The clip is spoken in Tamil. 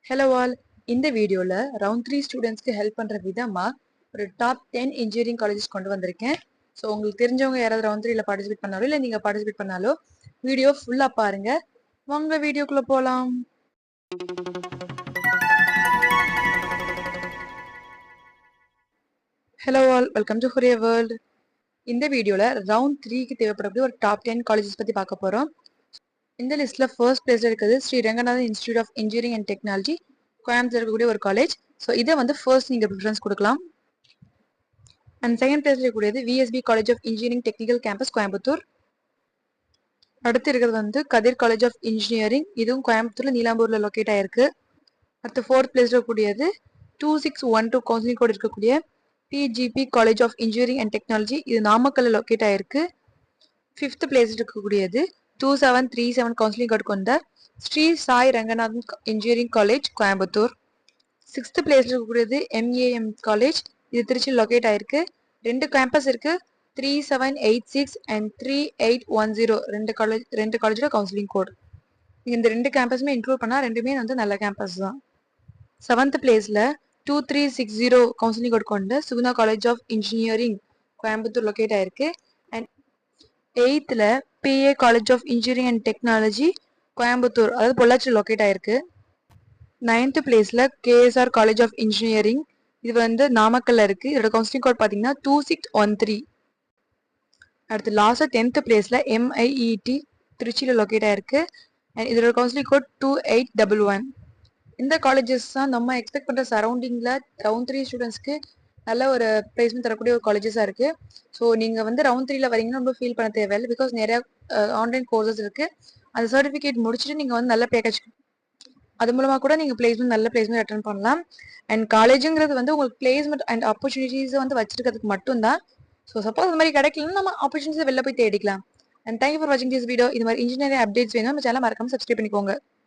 Hello all. இந்த வீடியோல ரவுண்ட் 3 ஸ்டூடெண்ட்ஸ்க்கு ஹெல்ப் பண்ற விதமா ஒரு டாப் 10 இன்ஜினியரிங் காலேஜஸ் கொண்டு வந்திருக்கேன். ஸோ உங்களுக்கு தெரிஞ்சவங்க யாராவது ரவுண்ட் 3ல பார்ட்டிசிபேட் பண்ணாலோ இல்லை நீங்க பார்ட்டிசிபேட் பண்ணாலோ வீடியோ ஃபுல்லா பாருங்க. வாங்க வீடியோக்குள்ள போலாம். Hello all, welcome to ஹுரே world. இந்த வீடியோல ரவுண்ட் 3க்கு தேவைப்படக்கூடிய ஒரு டாப் 10 காலேஜஸ் பத்தி பார்க்க போறோம். இந்த லிஸ்ட்ல ஃபர்ஸ்ட் பிளேஸ்ல இருக்கிறது Shri Ranganathan institute of engineering and technology, Coimbatore இருக்கக்கூடிய ஒரு காலேஜ். ஸோ இதை வந்து ஃபர்ஸ்ட் நீங்க ப்ரிஃபரன்ஸ் கொடுக்கலாம். அண்ட் செகண்ட் பிளேஸ்ல இருக்கக்கூடியது VSB college of engineering technical campus Coimbatore. அடுத்து இருக்கிறது வந்து கதிர் காலேஜ் ஆஃப் இன்ஜினியரிங், இதுவும் கோயம்புத்தூர்ல நீலாம்பூர்ல லொக்கேட் ஆயிருக்கு. அடுத்து ஃபோர்த் பிளேஸ்ல இருக்கக்கூடியது 2612 கவுன்சிலிங் கோட் இருக்கக்கூடிய PGP college of engineering and technology, இது நாமக்கல்ல லொக்கேட் ஆயிருக்கு. ஃபிஃப்த் பிளேஸ் இருக்கக்கூடியது 2737 கவுன்சிலிங் கோட் கொண்ட Shri Sai Ranganathan engineering college Coimbatore. Sixth பிளேஸ்ல இருக்கக்கூடியது எம்ஏஎம் காலேஜ், இது திருச்சி லொக்கேட் ஆயிருக்கு. ரெண்டு கேம்பஸ் இருக்கு, 3786 அண்ட் 3810. ரெண்டு காலேஜோட கவுன்சிலிங் கோட். இந்த ரெண்டு கேம்பஸுமே இன்க்ளூட் பண்ணா ரெண்டுமே வந்து நல்ல கேம்பஸ் தான். செவன்த் பிளேஸ்ல 2360 கவுன்சிலிங் கோட் கொண்ட Suguna college of engineering Coimbatore locate ஆயிருக்கு. அண்ட் எயித்துல PA college of engineering and technology Coimbatore, அதாவது பொள்ளாச்சி லொக்கேட் ஆயிருக்கு. நைன்த் பிளேஸ்ல கேஎஸ்ஆர் காலேஜ் ஆஃப் இன்ஜினியரிங், இது வந்து நாமக்கல்ல இருக்கு. இதோட கவுன்சிலிங் கோட் பாத்தீங்கன்னா 2613. அடுத்து லாஸ்ட் 10th பிளேஸ்ல எம்ஐஇடி திருச்சியில லொக்கேட் ஆயிருக்கு. அண்ட் இதோட கவுன்சிலிங் கோட் 2811. இந்த காலேஜஸ் தான் நம்ம எக்ஸ்பெக்ட் பண்ற சரௌண்டிங்ல ரவுண்ட் 3 ஸ்டூடெண்ட்ஸ்க்கு நல்ல ஒரு பிளேஸ்மெண்ட் தரக்கூடிய ஒரு காலேஜஸா இருக்கு. ஸோ நீங்க வந்து ரவுண்ட் 3ல வரீங்கன்னா ரொம்ப ஃபீல் பண்ண தேவையில்லை. பிகாஸ் நிறைய ஆன்லைன் கோர்சஸ் இருக்கு. அந்த சர்டிஃபிகேட் முடிச்சுட்டு நீங்க வந்து நல்ல பேக்கேஜ், அது மூலமா கூட நீங்க பிளேஸ்மெண்ட், நல்ல பிளேஸ்மெண்ட் அட்டன் பண்ணலாம். அண்ட் காலேஜுங்கிறது வந்து உங்களுக்கு பிளேஸ்மெண்ட் அண்ட் ஆப்பர்ச்சுனிட்டிஸ் வந்து வச்சிருக்கிறதுக்கு மட்டும்தான். ஸோ சப்போஸ் அந்த மாதிரி கிடைக்கலன்னா நம்ம ஆப்பர்ச்சுனிட்டிஸ் வெளில போய் தேடிக்கலாம். அண்ட் தேங்க்யூ ஃபார் வாட்சிங் திஸ் வீடியோ. இது மாதிரி இன்ஜினியரிங் அப்டேட்ஸ் வேணும் நம்ம சேனல் மறக்காம சப்ஸ்கிரைப் பண்ணிக்கோங்க.